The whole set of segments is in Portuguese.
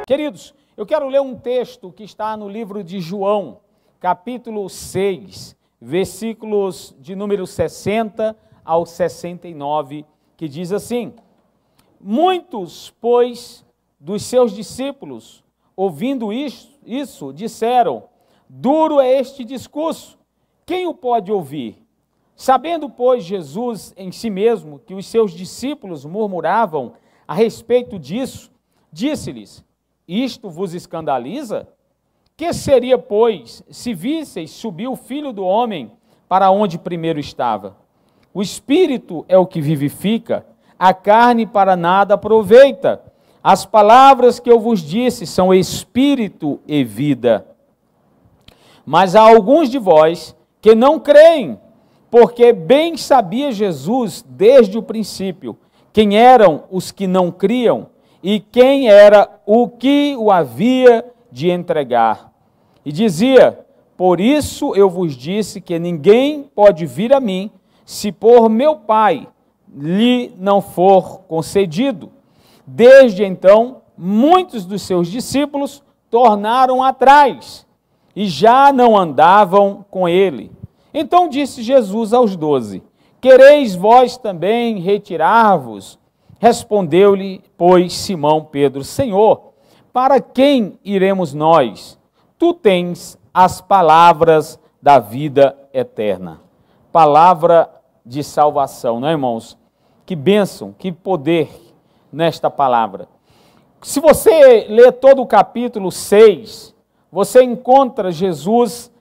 Queridos, eu quero ler um texto que está no livro de João, capítulo 6, versículos de número 60 ao 69, que diz assim: Muitos, pois, dos seus discípulos, ouvindo isso, disseram: Duro é este discurso, quem o pode ouvir? Sabendo, pois, Jesus em si mesmo que os seus discípulos murmuravam a respeito disso, disse-lhes: Isto vos escandaliza? Que seria, pois, se visseis subir o Filho do Homem para onde primeiro estava? O Espírito é o que vivifica, a carne para nada aproveita. As palavras que eu vos disse são Espírito e vida. Mas há alguns de vós que não creem, porque bem sabia Jesus desde o princípio quem eram os que não criam e quem era o que o havia de entregar. E dizia: Por isso eu vos disse que ninguém pode vir a mim, se por meu Pai lhe não for concedido. Desde então, muitos dos seus discípulos tornaram atrás e já não andavam com ele. Então disse Jesus aos 12: Quereis vós também retirar-vos? Respondeu-lhe, pois, Simão Pedro: Senhor, para quem iremos nós? Tu tens as palavras da vida eterna. Palavra de salvação, não é, irmãos? Que bênção, que poder nesta palavra. Se você ler todo o capítulo 6, você encontra Jesus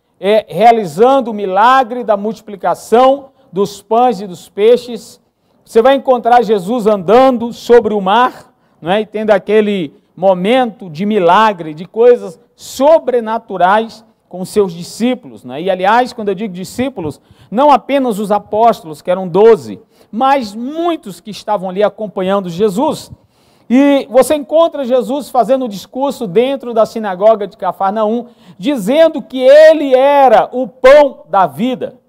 realizando o milagre da multiplicação dos pães e dos peixes. Você vai encontrar Jesus andando sobre o mar, não é? E tendo aquele momento de milagre, de coisas sobrenaturais com seus discípulos, não é? E aliás, quando eu digo discípulos, não apenas os apóstolos, que eram 12, mas muitos que estavam ali acompanhando Jesus. E você encontra Jesus fazendo um discurso dentro da sinagoga de Cafarnaum, dizendo que ele era o pão da vida.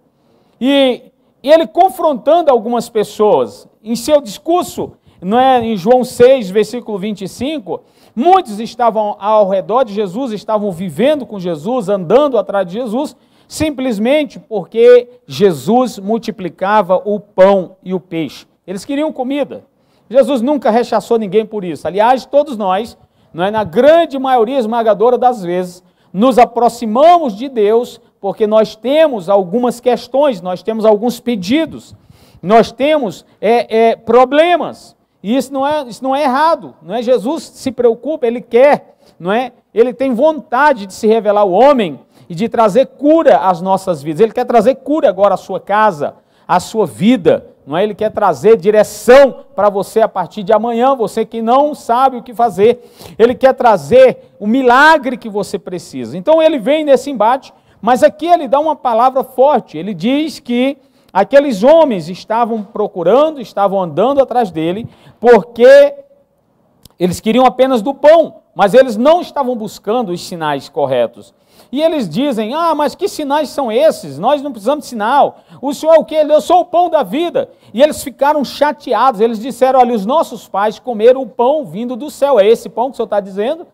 E ele confrontando algumas pessoas. Em seu discurso, não é, em João 6, versículo 25, muitos estavam ao redor de Jesus, estavam vivendo com Jesus, andando atrás de Jesus, simplesmente porque Jesus multiplicava o pão e o peixe. Eles queriam comida. Jesus nunca rechaçou ninguém por isso. Aliás, todos nós, não é, na grande maioria esmagadora das vezes, nos aproximamos de Deus porque nós temos algumas questões, nós temos alguns pedidos, nós temos problemas. E isso não é errado, não é? Jesus se preocupa, ele quer, não é? Ele tem vontade de se revelar ao homem e de trazer cura às nossas vidas. Ele quer trazer cura agora à sua casa, à sua vida, não é? Ele quer trazer direção para você a partir de amanhã, você que não sabe o que fazer. Ele quer trazer o milagre que você precisa. Então ele vem nesse embate, mas aqui ele dá uma palavra forte. Ele diz que aqueles homens estavam procurando, estavam andando atrás dele, porque eles queriam apenas do pão, mas eles não estavam buscando os sinais corretos. E eles dizem: mas que sinais são esses? Nós não precisamos de sinal. O Senhor é o quê? Eu sou o pão da vida. E eles ficaram chateados. Eles disseram: olha, os nossos pais comeram o pão vindo do céu. É esse pão que o Senhor está dizendo?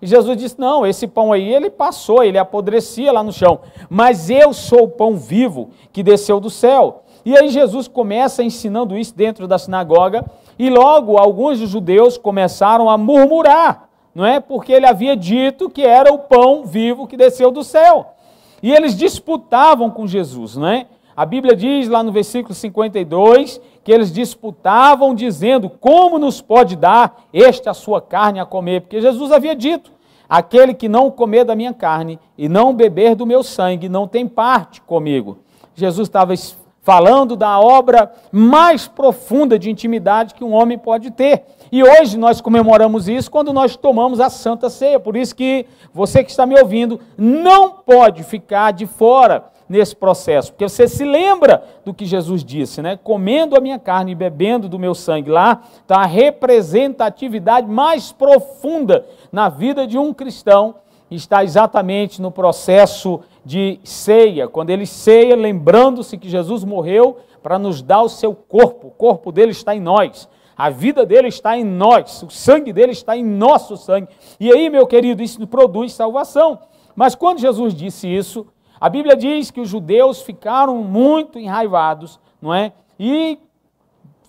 E Jesus disse: não, esse pão aí, ele passou, ele apodrecia lá no chão. Mas eu sou o pão vivo que desceu do céu. E aí Jesus começa ensinando isso dentro da sinagoga. E logo alguns dos judeus começaram a murmurar, não é? Porque ele havia dito que era o pão vivo que desceu do céu. E eles disputavam com Jesus, não é? A Bíblia diz lá no versículo 52 que eles disputavam dizendo: como nos pode dar a sua carne a comer? Porque Jesus havia dito: aquele que não comer da minha carne e não beber do meu sangue não tem parte comigo. Jesus estava falando da obra mais profunda de intimidade que um homem pode ter. E hoje nós comemoramos isso quando nós tomamos a Santa Ceia. Por isso que você que está me ouvindo não pode ficar de fora nesse processo, porque você se lembra do que Jesus disse, né? Comendo a minha carne e bebendo do meu sangue. Lá está a representatividade mais profunda na vida de um cristão, está exatamente no processo de ceia, quando ele ceia, lembrando-se que Jesus morreu para nos dar o seu corpo. O corpo dele está em nós. A vida dele está em nós, o sangue dele está em nosso sangue. E aí, meu querido, isso produz salvação. Mas quando Jesus disse isso, a Bíblia diz que os judeus ficaram muito enraivados, não é? E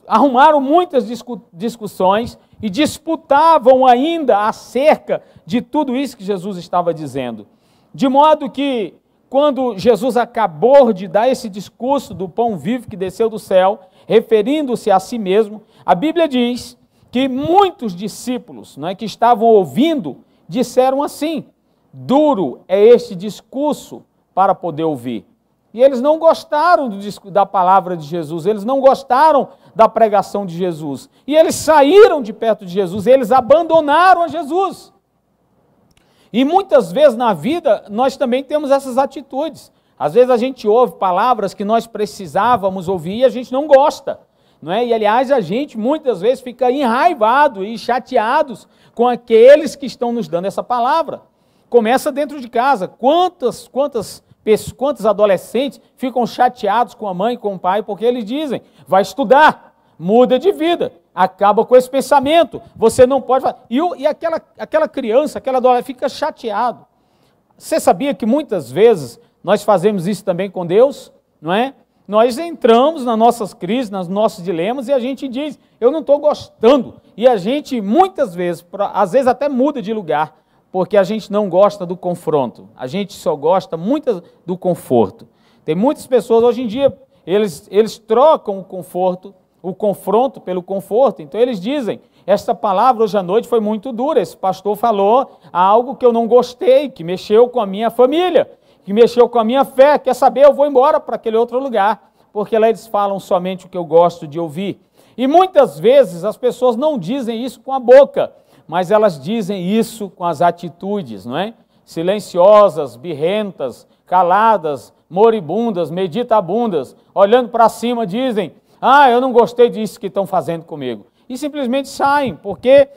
arrumaram muitas discussões e disputavam ainda acerca de tudo isso que Jesus estava dizendo. De modo que, quando Jesus acabou de dar esse discurso do pão vivo que desceu do céu, referindo-se a si mesmo, a Bíblia diz que muitos discípulos, não é, que estavam ouvindo, disseram assim: duro é este discurso para poder ouvir. E eles não gostaram da palavra de Jesus, eles não gostaram da pregação de Jesus. E eles saíram de perto de Jesus, eles abandonaram a Jesus. E muitas vezes na vida nós também temos essas atitudes. Às vezes a gente ouve palavras que nós precisávamos ouvir e a gente não gosta, não é? E aliás a gente muitas vezes fica enraivado e chateados com aqueles que estão nos dando essa palavra. Começa dentro de casa. Quantos adolescentes ficam chateados com a mãe, com o pai, porque eles dizem: vai estudar, muda de vida, acaba com esse pensamento, você não pode fazer. E aquela criança, aquela adolescente fica chateado. Você sabia que muitas vezes nós fazemos isso também com Deus, não é? Nós entramos nas nossas crises, nos nossos dilemas, e a gente diz: eu não estou gostando. E a gente muitas vezes, às vezes até muda de lugar, porque a gente não gosta do confronto, a gente só gosta muito do conforto. Tem muitas pessoas hoje em dia, eles trocam o confronto pelo conforto. Então eles dizem: esta palavra hoje à noite foi muito dura, esse pastor falou algo que eu não gostei, que mexeu com a minha família, que mexeu com a minha fé, quer saber, eu vou embora para aquele outro lugar, porque lá eles falam somente o que eu gosto de ouvir. E muitas vezes as pessoas não dizem isso com a boca, mas elas dizem isso com as atitudes, não é? Silenciosas, birrentas, caladas, moribundas, meditabundas, olhando para cima dizem: ah, eu não gostei disso que estão fazendo comigo. E simplesmente saem, porque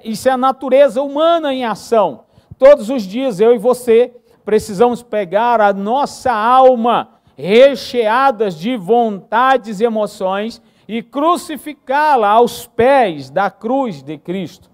isso é a natureza humana em ação. Todos os dias eu e você precisamos pegar a nossa alma recheadas de vontades e emoções e crucificá-la aos pés da cruz de Cristo.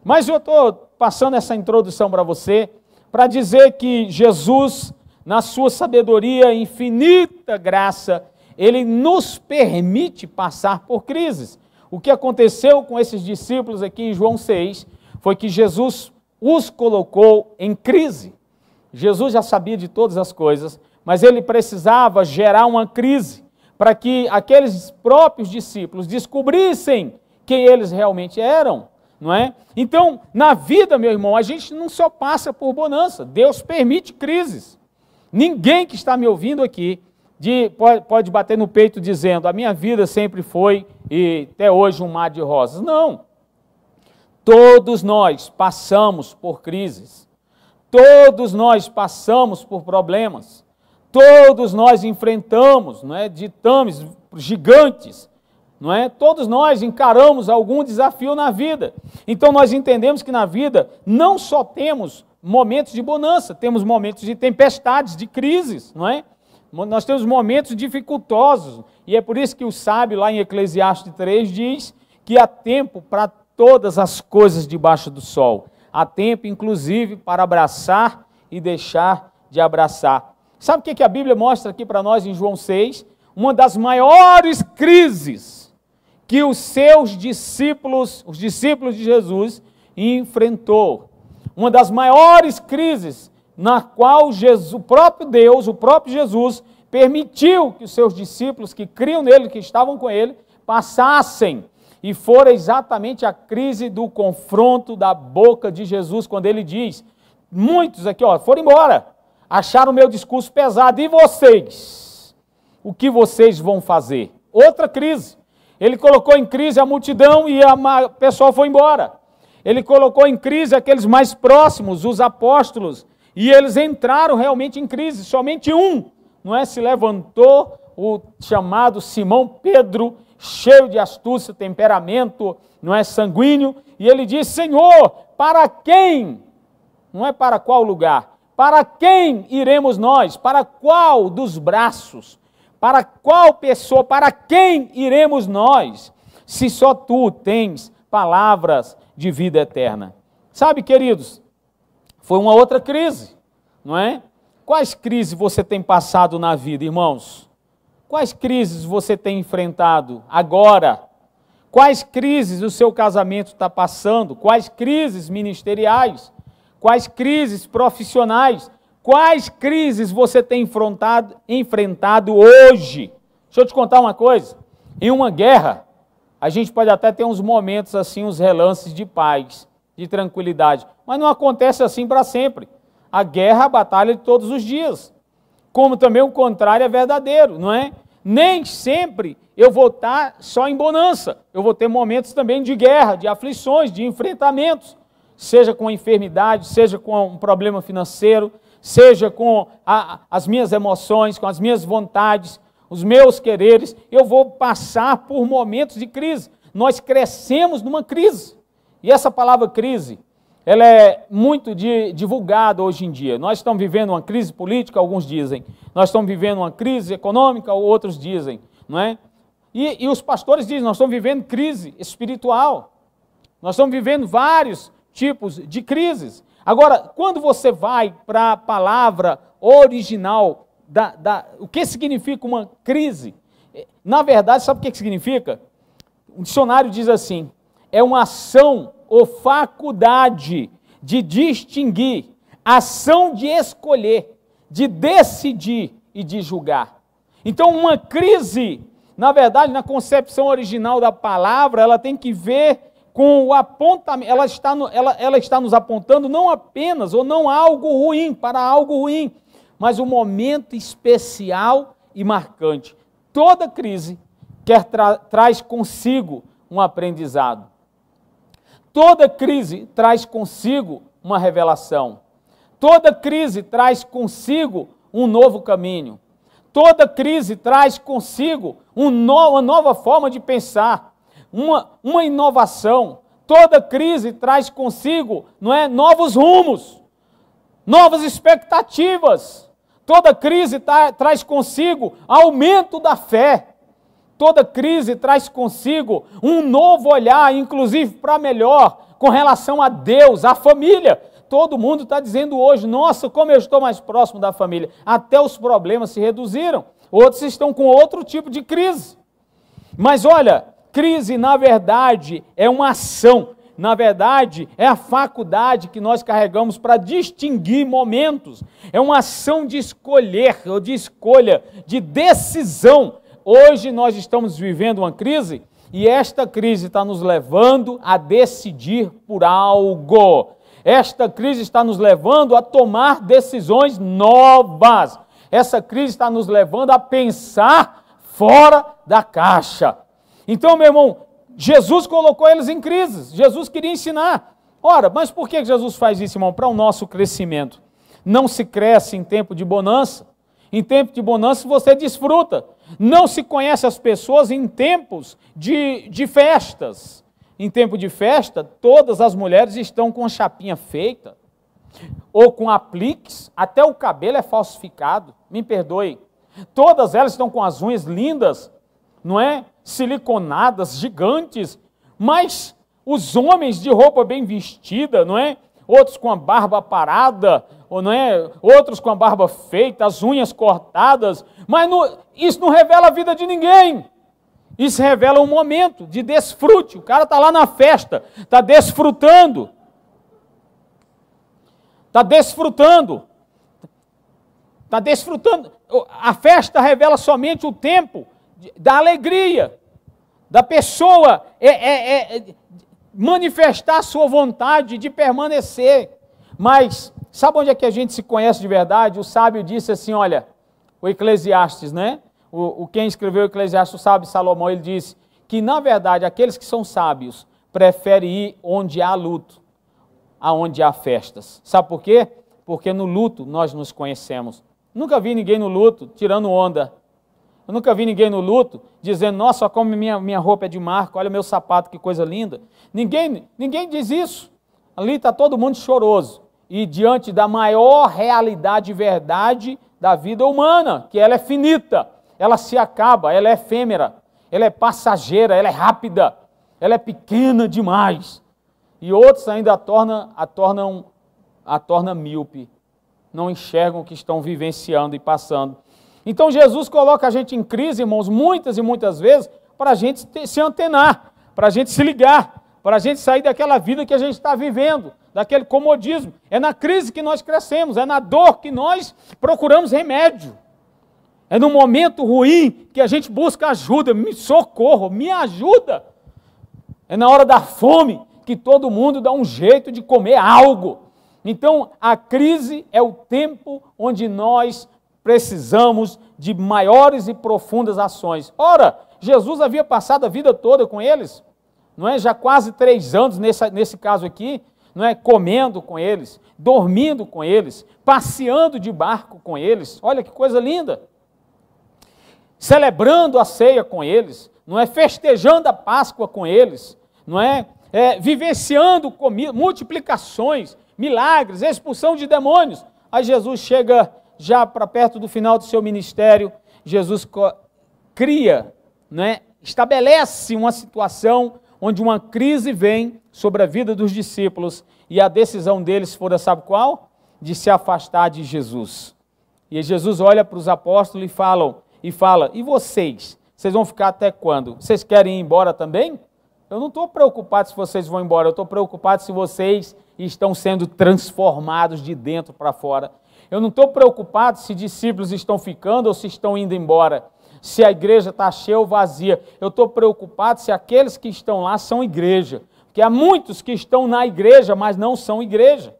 Mas eu estou passando essa introdução para você, para dizer que Jesus, na sua sabedoria e infinita graça, Ele nos permite passar por crises. O que aconteceu com esses discípulos aqui em João 6, foi que Jesus os colocou em crise. Jesus já sabia de todas as coisas, mas Ele precisava gerar uma crise, para que aqueles próprios discípulos descobrissem quem eles realmente eram. Não é? Então, na vida, meu irmão, a gente não só passa por bonança, Deus permite crises. Ninguém que está me ouvindo aqui pode bater no peito dizendo: a minha vida sempre foi e até hoje um mar de rosas. Não. Todos nós passamos por crises, todos nós passamos por problemas, todos nós enfrentamos, não é, ditames gigantes, não é? Todos nós encaramos algum desafio na vida. Então nós entendemos que na vida não só temos momentos de bonança, temos momentos de tempestades, de crises, não é? Nós temos momentos dificultosos, e é por isso que o sábio lá em Eclesiastes 3 diz que há tempo para todas as coisas debaixo do sol. Há tempo, inclusive, para abraçar e deixar de abraçar. Sabe o que a Bíblia mostra aqui para nós em João 6? Uma das maiores crises que os seus discípulos, os discípulos de Jesus, enfrentou. Uma das maiores crises na qual o próprio Deus, o próprio Jesus, permitiu que os seus discípulos que criam nele, que estavam com ele, passassem. E fora exatamente a crise do confronto da boca de Jesus, quando ele diz: muitos aqui, foram embora, acharam o meu discurso pesado, e vocês? O que vocês vão fazer? Outra crise. Ele colocou em crise a multidão e o pessoal foi embora. Ele colocou em crise aqueles mais próximos, os apóstolos, e eles entraram realmente em crise. Somente um, não é, se levantou, o chamado Simão Pedro, cheio de astúcia, temperamento, não é, sanguíneo, e ele disse: Senhor, para quem? Não é para qual lugar? Para quem iremos nós? Para qual dos braços? Para qual pessoa? Para quem iremos nós? se só tu tens palavras de vida eterna. Sabe, queridos, foi uma outra crise, não é? Quais crises você tem passado na vida, irmãos? Quais crises você tem enfrentado agora? Quais crises o seu casamento está passando? Quais crises ministeriais? Quais crises profissionais? Quais crises você tem enfrentado hoje? Deixa eu te contar uma coisa. Em uma guerra, a gente pode até ter uns momentos assim, uns relances de paz, de tranquilidade, mas não acontece assim para sempre. A guerra, a batalha de todos os dias. Como também o contrário é verdadeiro, não é? Nem sempre eu vou estar só em bonança. Eu vou ter momentos também de guerra, de aflições, de enfrentamentos. Seja com a enfermidade, seja com um problema financeiro, seja com as minhas emoções, com as minhas vontades, os meus quereres. Eu vou passar por momentos de crise. Nós crescemos numa crise. E essa palavra crise, ela é muito divulgada hoje em dia. Nós estamos vivendo uma crise política, alguns dizem. Nós estamos vivendo uma crise econômica, outros dizem, não é? E os pastores dizem, nós estamos vivendo crise espiritual. Nós estamos vivendo vários tipos de crises. Agora, quando você vai para a palavra original, o que significa uma crise? Na verdade, sabe o que significa? O dicionário diz assim, é uma ação ou faculdade de distinguir, ação de escolher, de decidir e de julgar. Então, uma crise, na verdade, na concepção original da palavra, ela tem que ver com o apontamento, ela está nos apontando não apenas, ou não algo ruim, para algo ruim, mas um momento especial e marcante. Toda crise traz consigo um aprendizado. Toda crise traz consigo uma revelação. Toda crise traz consigo um novo caminho. Toda crise traz consigo uma nova forma de pensar, uma inovação. Toda crise traz consigo, não é, novos rumos, novas expectativas. Toda crise traz consigo aumento da fé. Toda crise traz consigo um novo olhar, inclusive para melhor, com relação a Deus, à família. Todo mundo está dizendo hoje, nossa, como eu estou mais próximo da família. Até os problemas se reduziram. Outros estão com outro tipo de crise. Mas olha, crise, na verdade, é uma ação. Na verdade, é a faculdade que nós carregamos para distinguir momentos. É uma ação de escolher, ou de escolha, de decisão. Hoje nós estamos vivendo uma crise e esta crise está nos levando a decidir por algo. Esta crise está nos levando a tomar decisões novas. Essa crise está nos levando a pensar fora da caixa. Então, meu irmão, Jesus colocou eles em crises. Jesus queria ensinar. Ora, mas por que Jesus faz isso, irmão? Para o nosso crescimento. Não se cresce em tempo de bonança. Em tempo de bonança você desfruta. Não se conhece as pessoas em tempos de festas. Em tempo de festa, todas as mulheres estão com chapinha feita, ou com apliques, até o cabelo é falsificado, me perdoe. Todas elas estão com as unhas lindas, não é? Siliconadas, gigantes, mas os homens de roupa bem vestida, não é? Outros com a barba parada, ou não é? Outros com a barba feita, as unhas cortadas, mas isso não revela a vida de ninguém. Isso revela um momento de desfrute. O cara está lá na festa, está desfrutando. Está desfrutando. Está desfrutando. A festa revela somente o tempo da alegria, da pessoa manifestar a sua vontade de permanecer. Mas sabe onde é que a gente se conhece de verdade? O sábio disse assim, olha, o Eclesiastes, né? Quem escreveu o Eclesiastes, o sábio Salomão, ele disse que, na verdade, aqueles que são sábios preferem ir onde há luto, aonde há festas. Sabe por quê? Porque no luto nós nos conhecemos. Nunca vi ninguém no luto tirando onda. Eu nunca vi ninguém no luto dizendo, nossa, como minha roupa é de marca, olha meu sapato, que coisa linda. Ninguém diz isso. Ali está todo mundo choroso. E diante da maior realidade e verdade da vida humana, que ela é finita, ela se acaba, ela é efêmera, ela é passageira, ela é rápida, ela é pequena demais. E outros ainda a tornam míope, não enxergam o que estão vivenciando e passando. Então Jesus coloca a gente em crise, irmãos, muitas e muitas vezes, para a gente se antenar, para a gente se ligar, para a gente sair daquela vida que a gente está vivendo, daquele comodismo. É na crise que nós crescemos, é na dor que nós procuramos remédio. É no momento ruim que a gente busca ajuda, me socorro, me ajuda. É na hora da fome que todo mundo dá um jeito de comer algo. Então, a crise é o tempo onde nós precisamos de maiores e profundas ações. Ora, Jesus havia passado a vida toda com eles, não é? Já quase 3 anos nesse caso aqui, não é? Comendo com eles, dormindo com eles, passeando de barco com eles. Olha que coisa linda! Celebrando a ceia com eles, não é? Festejando a Páscoa com eles, não é? Vivenciando multiplicações, milagres, expulsão de demônios. Aí Jesus chega já para perto do final do seu ministério, Jesus cria, né, estabelece uma situação onde uma crise vem sobre a vida dos discípulos e a decisão deles fora, sabe qual? De se afastar de Jesus. E Jesus olha para os apóstolos e fala, e vocês? Vocês vão ficar até quando? Vocês querem ir embora também? Eu não estou preocupado se vocês vão embora, eu estou preocupado se vocês estão sendo transformados de dentro para fora. Eu não estou preocupado se discípulos estão ficando ou se estão indo embora, se a igreja está cheia ou vazia. Eu estou preocupado se aqueles que estão lá são igreja, porque há muitos que estão na igreja, mas não são igreja.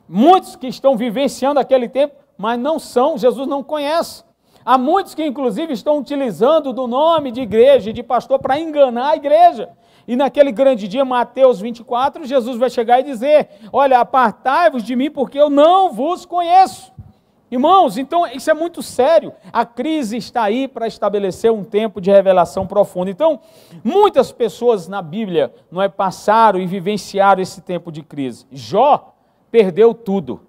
Muitos que estão vivenciando aquele tempo, mas não são, Jesus não conhece. Há muitos que inclusive estão utilizando do nome de igreja e de pastor para enganar a igreja. E naquele grande dia, Mateus 24, Jesus vai chegar e dizer, olha, apartai-vos de mim porque eu não vos conheço. Irmãos, então isso é muito sério. A crise está aí para estabelecer um tempo de revelação profunda. Então, muitas pessoas na Bíblia não é, passaram e vivenciaram esse tempo de crise. Jó perdeu tudo,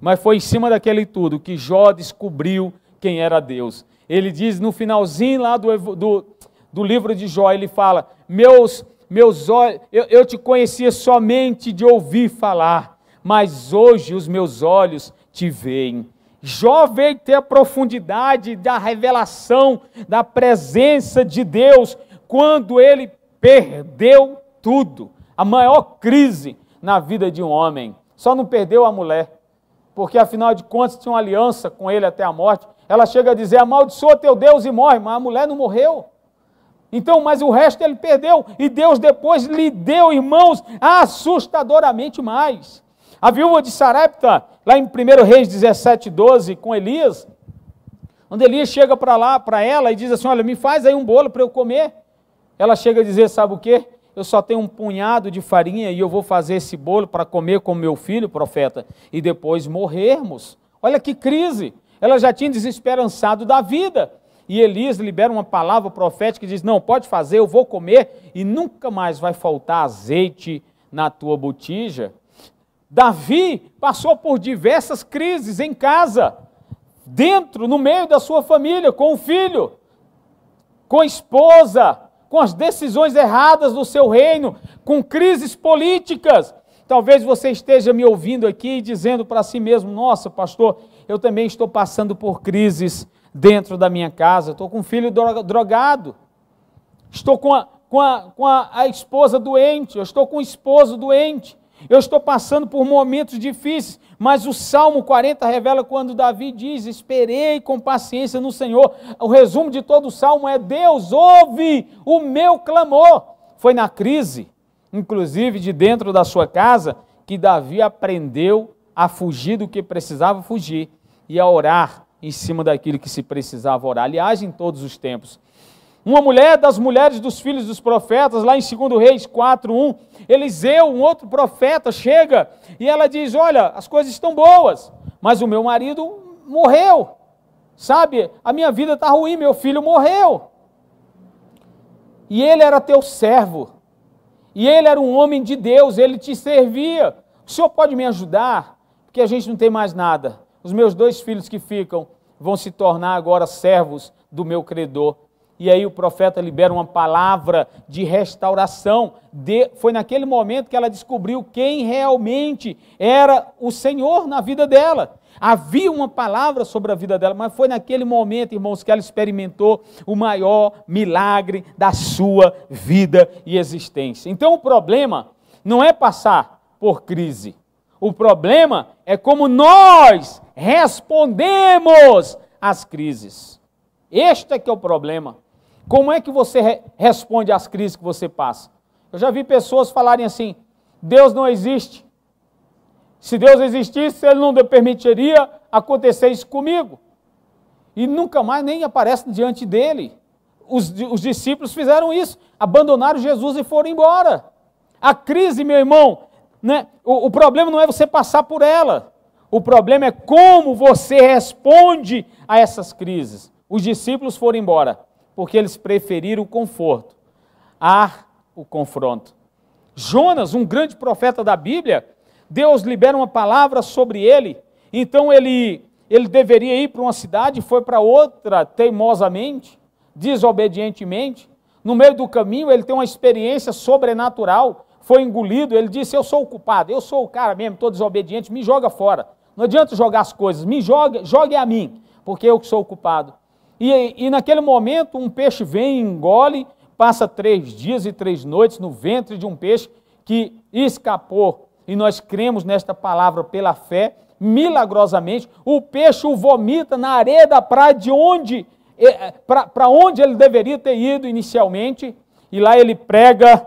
mas foi em cima daquele tudo que Jó descobriu quem era Deus. Ele diz no finalzinho lá do livro de Jó, ele fala, meus olhos, eu te conhecia somente de ouvir falar, mas hoje os meus olhos te veem. Jó veio ter a profundidade da revelação, da presença de Deus, quando ele perdeu tudo. A maior crise na vida de um homem. Só não perdeu a mulher, porque afinal de contas tinha uma aliança com ele até a morte. Ela chega a dizer, amaldiçoa teu Deus e morre, mas a mulher não morreu. Então, mas o resto ele perdeu, e Deus depois lhe deu, irmãos, assustadoramente mais. A viúva de Sarepta, lá em 1 Reis 17:12, com Elias, onde Elias chega para lá, para ela, e diz assim, olha, me faz aí um bolo para eu comer. Ela chega a dizer, sabe o quê? Eu só tenho um punhado de farinha e eu vou fazer esse bolo para comer com meu filho, profeta, e depois morrermos. Olha que crise! Ela já tinha desesperançado da vida. E Elias libera uma palavra profética e diz, não, pode fazer, eu vou comer e nunca mais vai faltar azeite na tua botija. Davi passou por diversas crises em casa, dentro, no meio da sua família, com o filho, com a esposa, com as decisões erradas do seu reino, com crises políticas. Talvez você esteja me ouvindo aqui e dizendo para si mesmo, nossa, pastor, eu também estou passando por crises dentro da minha casa, estou com um filho drogado, estou com a esposa doente, eu estou com o esposo doente, eu estou passando por momentos difíceis, mas o Salmo 40 revela quando Davi diz, esperei com paciência no Senhor. O resumo de todo o Salmo é, Deus, ouve o meu clamor. Foi na crise, inclusive de dentro da sua casa, que Davi aprendeu a fugir do que precisava fugir e a orar em cima daquilo que se precisava orar. Aliás, em todos os tempos. Uma mulher das mulheres dos filhos dos profetas, lá em 2 Reis 4:1, Eliseu, um outro profeta, chega e ela diz, olha, as coisas estão boas, mas o meu marido morreu, sabe, a minha vida está ruim, meu filho morreu. E ele era teu servo, e ele era um homem de Deus, ele te servia. O senhor pode me ajudar? Porque a gente não tem mais nada. Os meus 2 filhos que ficam vão se tornar agora servos do meu credor. e aí o profeta libera uma palavra de restauração. Foi naquele momento que ela descobriu quem realmente era o Senhor na vida dela. Havia uma palavra sobre a vida dela, mas foi naquele momento, irmãos, que ela experimentou o maior milagre da sua vida e existência. Então o problema não é passar por crise. O problema é como nós respondemos às crises. Este é que é o problema. Como é que você responde às crises que você passa? Eu já vi pessoas falarem assim: Deus não existe. Se Deus existisse, Ele não permitiria acontecer isso comigo. E nunca mais nem aparece diante dele. Os discípulos fizeram isso, abandonaram Jesus e foram embora. A crise, meu irmão, né? O problema não é você passar por ela. O problema é como você responde a essas crises. Os discípulos foram embora, porque eles preferiram o conforto o confronto. Jonas, um grande profeta da Bíblia, Deus libera uma palavra sobre ele, então ele deveria ir para uma cidade, foi para outra teimosamente, desobedientemente. No meio do caminho ele tem uma experiência sobrenatural, foi engolido, ele disse: eu sou o culpado, eu sou o cara mesmo, estou desobediente, me joga fora. Não adianta jogar as coisas, jogue a mim, porque eu que sou o culpado. E naquele momento um peixe vem e engole, passa 3 dias e 3 noites no ventre de um peixe que escapou. E nós cremos nesta palavra pela fé, milagrosamente. O peixe o vomita na areia da praia para onde ele deveria ter ido inicialmente. E lá ele prega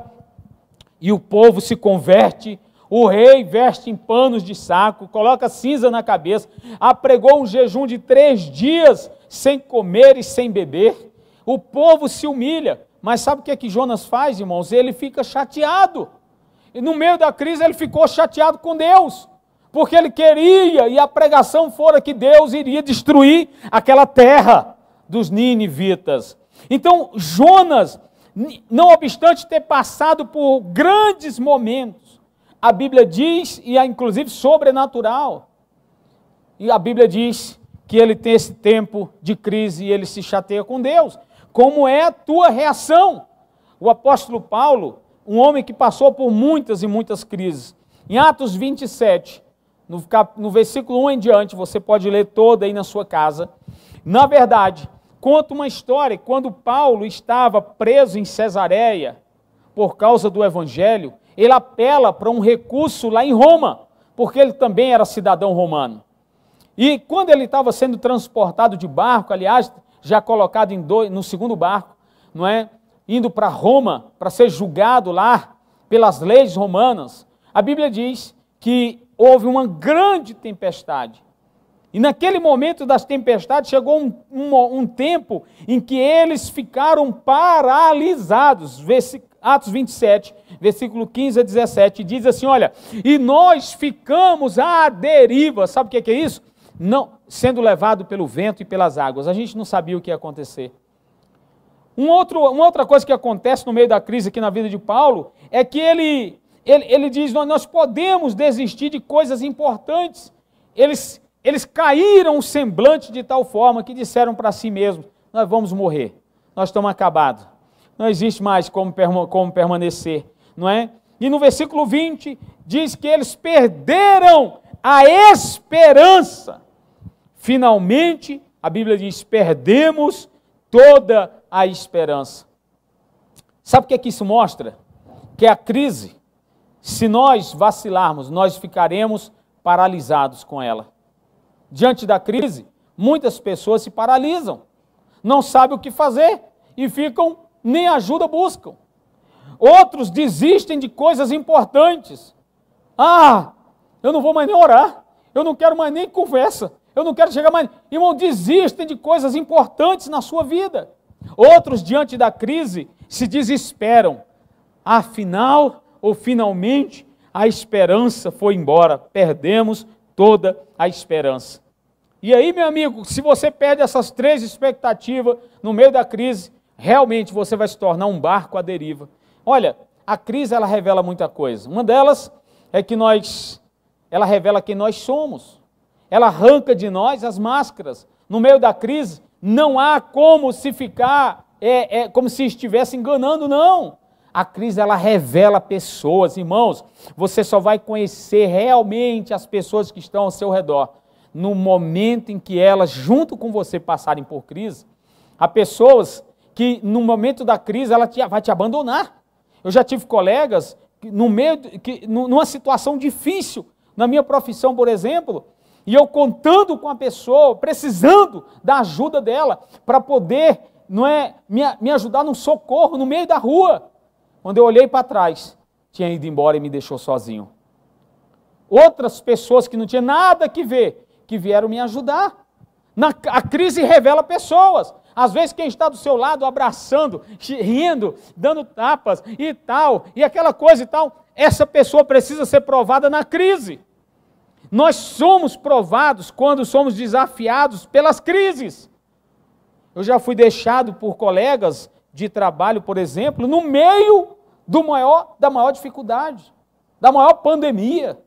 e o povo se converte. O rei veste em panos de saco, coloca cinza na cabeça, apregou um jejum de 3 dias sem comer e sem beber. O povo se humilha. Mas sabe o que Jonas faz, irmãos? Ele fica chateado. E no meio da crise ele ficou chateado com Deus, porque ele queria, e a pregação fora que Deus iria destruir aquela terra dos ninivitas. Então Jonas, não obstante ter passado por grandes momentos, a Bíblia diz, e é inclusive sobrenatural, e a Bíblia diz que ele tem esse tempo de crise e ele se chateia com Deus. Como é a tua reação? O apóstolo Paulo, um homem que passou por muitas e muitas crises, em Atos 27, no versículo 1 em diante, você pode ler todo aí na sua casa, na verdade, conta uma história, quando Paulo estava preso em Cesareia, por causa do Evangelho, ele apela para um recurso lá em Roma, porque ele também era cidadão romano. E quando ele estava sendo transportado de barco, aliás, já colocado no segundo barco, não é? Indo para Roma, para ser julgado lá pelas leis romanas, a Bíblia diz que houve uma grande tempestade. E naquele momento das tempestades chegou um tempo em que eles ficaram paralisados. Atos 27, versículo 15 a 17, diz assim, olha, e nós ficamos à deriva. Sabe o que é isso? Não, sendo levado pelo vento e pelas águas. A gente não sabia o que ia acontecer. Uma outra coisa que acontece no meio da crise aqui na vida de Paulo é que ele diz, nós podemos desistir de coisas importantes. Eles caíram o semblante de tal forma que disseram para si mesmos, nós vamos morrer, nós estamos acabados, não existe mais como permanecer, não é? E no versículo 20 diz que eles perderam a esperança. Finalmente, a Bíblia diz, perdemos toda a esperança. Sabe o que isso mostra? Que a crise, se nós vacilarmos, nós ficaremos paralisados com ela. Diante da crise, muitas pessoas se paralisam, não sabem o que fazer e ficam, nem ajuda buscam. Outros desistem de coisas importantes. Eu não vou mais nem orar, eu não quero mais nem conversa, eu não quero chegar mais... Irmão, desistem de coisas importantes na sua vida. Outros, diante da crise, se desesperam. Afinal, ou finalmente, a esperança foi embora, perdemos toda a esperança. E aí, meu amigo, se você perde essas 3 expectativas no meio da crise, realmente você vai se tornar um barco à deriva. Olha, a crise ela revela muita coisa. Uma delas é que ela revela quem nós somos. Ela arranca de nós as máscaras. No meio da crise, não há como se ficar é como se estivesse enganando, não. A crise, ela revela pessoas, irmãos. Você só vai conhecer realmente as pessoas que estão ao seu redor no momento em que elas, junto com você, passarem por crise. Há pessoas que, no momento da crise, ela vai te abandonar. Eu já tive colegas numa situação difícil, na minha profissão, por exemplo, e eu contando com a pessoa, precisando da ajuda dela, para poder me ajudar num socorro no meio da rua. Quando eu olhei para trás, tinha ido embora e me deixou sozinho. Outras pessoas que não tinham nada que ver, que vieram me ajudar. A crise revela pessoas. Às vezes quem está do seu lado abraçando, rindo, dando tapas e tal, e aquela coisa e tal, essa pessoa precisa ser provada na crise. Nós somos provados quando somos desafiados pelas crises. Eu já fui deixado por colegas de trabalho, por exemplo, no meio da maior dificuldade, da maior pandemia.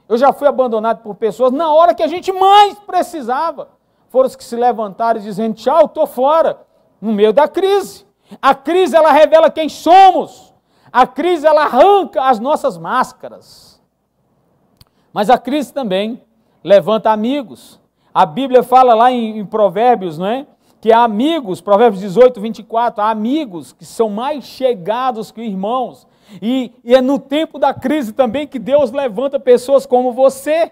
Eu já fui abandonado por pessoas na hora que a gente mais precisava. Foram os que se levantaram dizendo, tchau, estou fora, no meio da crise. A crise, ela revela quem somos. A crise, ela arranca as nossas máscaras. Mas a crise também levanta amigos. A Bíblia fala lá em Provérbios, não é? Que há amigos, Provérbios 18, 24, há amigos que são mais chegados que irmãos. E é no tempo da crise também que Deus levanta pessoas como você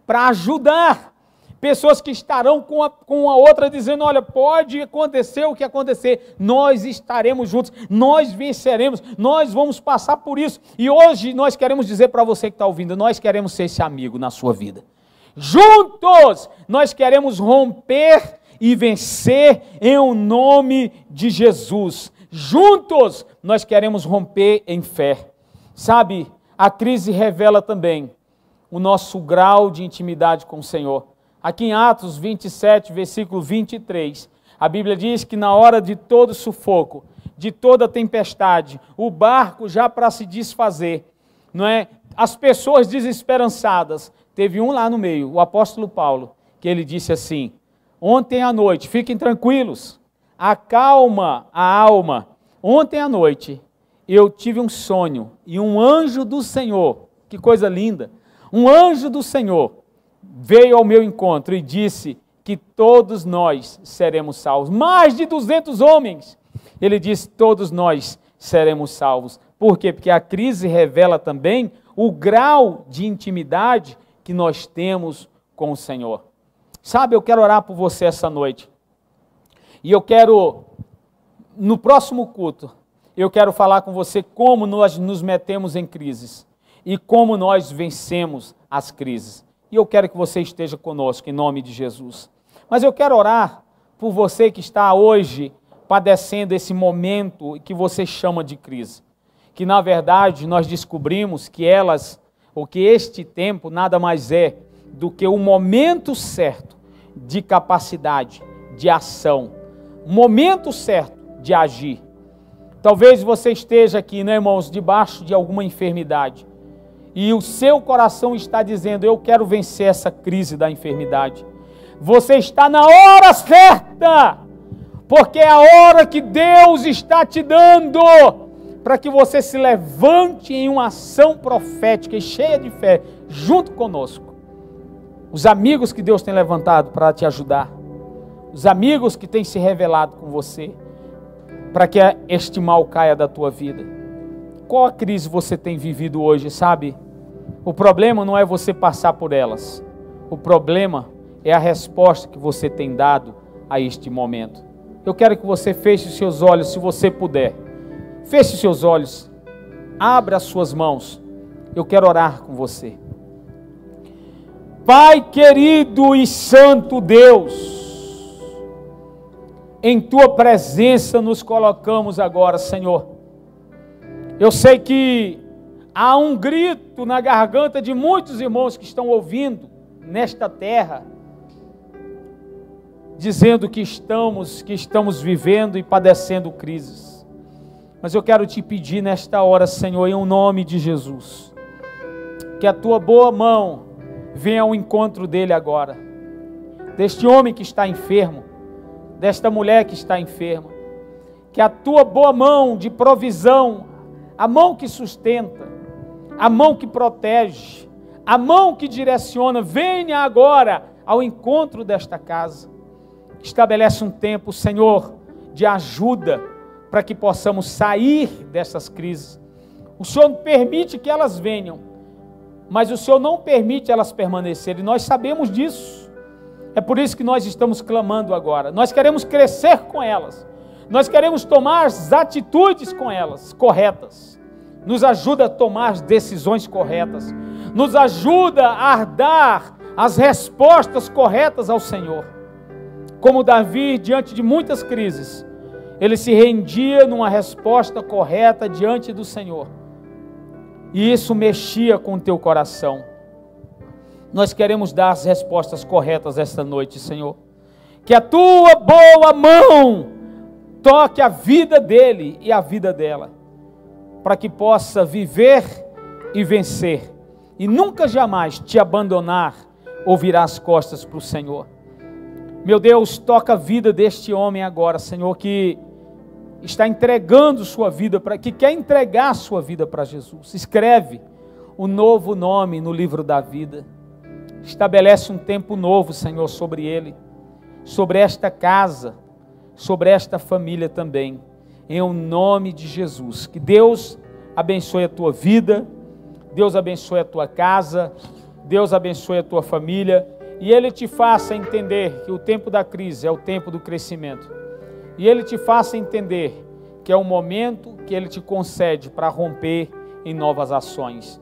para ajudar. Pessoas que estarão com a outra dizendo, olha, pode acontecer o que acontecer, nós estaremos juntos, nós venceremos, nós vamos passar por isso. E hoje nós queremos dizer para você que está ouvindo, nós queremos ser esse amigo na sua vida. Juntos nós queremos romper e vencer em o nome de Jesus. Juntos nós queremos romper em fé. Sabe, a crise revela também o nosso grau de intimidade com o Senhor. Aqui em Atos 27, versículo 23, a Bíblia diz que na hora de todo sufoco, de toda tempestade, o barco já para se desfazer, não é? As pessoas desesperançadas, teve um lá no meio, o apóstolo Paulo, que ele disse assim, ontem à noite, fiquem tranquilos, acalma a alma, ontem à noite eu tive um sonho e um anjo do Senhor, que coisa linda, um anjo do Senhor veio ao meu encontro e disse que todos nós seremos salvos. Mais de 200 homens. Ele disse, todos nós seremos salvos. Por quê? Porque a crise revela também o grau de intimidade que nós temos com o Senhor. Sabe, eu quero orar por você essa noite. E eu quero, no próximo culto, eu quero falar com você como nós nos metemos em crises e como nós vencemos as crises. E eu quero que você esteja conosco, em nome de Jesus. Mas eu quero orar por você que está hoje padecendo esse momento que você chama de crise. Que na verdade nós descobrimos que este tempo nada mais é do que o momento certo de capacidade, de ação. O momento certo de agir. Talvez você esteja aqui, né, irmãos, debaixo de alguma enfermidade. E o seu coração está dizendo, eu quero vencer essa crise da enfermidade. Você está na hora certa, porque é a hora que Deus está te dando, para que você se levante em uma ação profética e cheia de fé, junto conosco. Os amigos que Deus tem levantado para te ajudar, os amigos que têm se revelado com você, para que este mal caia da tua vida. Qual a crise você tem vivido hoje, sabe? O problema não é você passar por elas. O problema é a resposta que você tem dado a este momento. Eu quero que você feche os seus olhos, se você puder. Feche os seus olhos. Abra as suas mãos. Eu quero orar com você. Pai querido e santo Deus, em Tua presença nos colocamos agora, Senhor. Eu sei que há um grito na garganta de muitos irmãos que estão ouvindo nesta terra, dizendo que estamos vivendo e padecendo crises. Mas eu quero te pedir nesta hora, Senhor, em nome de Jesus, que a Tua boa mão venha ao encontro dele agora, deste homem que está enfermo, desta mulher que está enferma. que a tua boa mão de provisão, a mão que sustenta, a mão que protege, a mão que direciona, venha agora ao encontro desta casa. Estabelece um tempo, Senhor, de ajuda para que possamos sair dessas crises. O Senhor permite que elas venham, mas o Senhor não permite elas permanecerem. Nós sabemos disso. É por isso que nós estamos clamando agora. Nós queremos crescer com elas. Nós queremos tomar as atitudes com elas, corretas. Nos ajuda a tomar as decisões corretas. Nos ajuda a dar as respostas corretas ao Senhor. Como Davi, diante de muitas crises, ele se rendia numa resposta correta diante do Senhor. E isso mexia com o teu coração. Nós queremos dar as respostas corretas esta noite, Senhor. Que a tua boa mão toque a vida dele e a vida dela, para que possa viver e vencer, e nunca jamais te abandonar ou virar as costas para o Senhor. Meu Deus, toca a vida deste homem agora, Senhor, que está entregando sua vida, que quer entregar sua vida para Jesus. Escreve o novo nome no livro da vida. Estabelece um tempo novo, Senhor, sobre ele, sobre esta casa, sobre esta família também, em o nome de Jesus. Que Deus abençoe a tua vida, Deus abençoe a tua casa, Deus abençoe a tua família, e Ele te faça entender que o tempo da crise é o tempo do crescimento, e Ele te faça entender que é o momento que Ele te concede para romper em novas ações.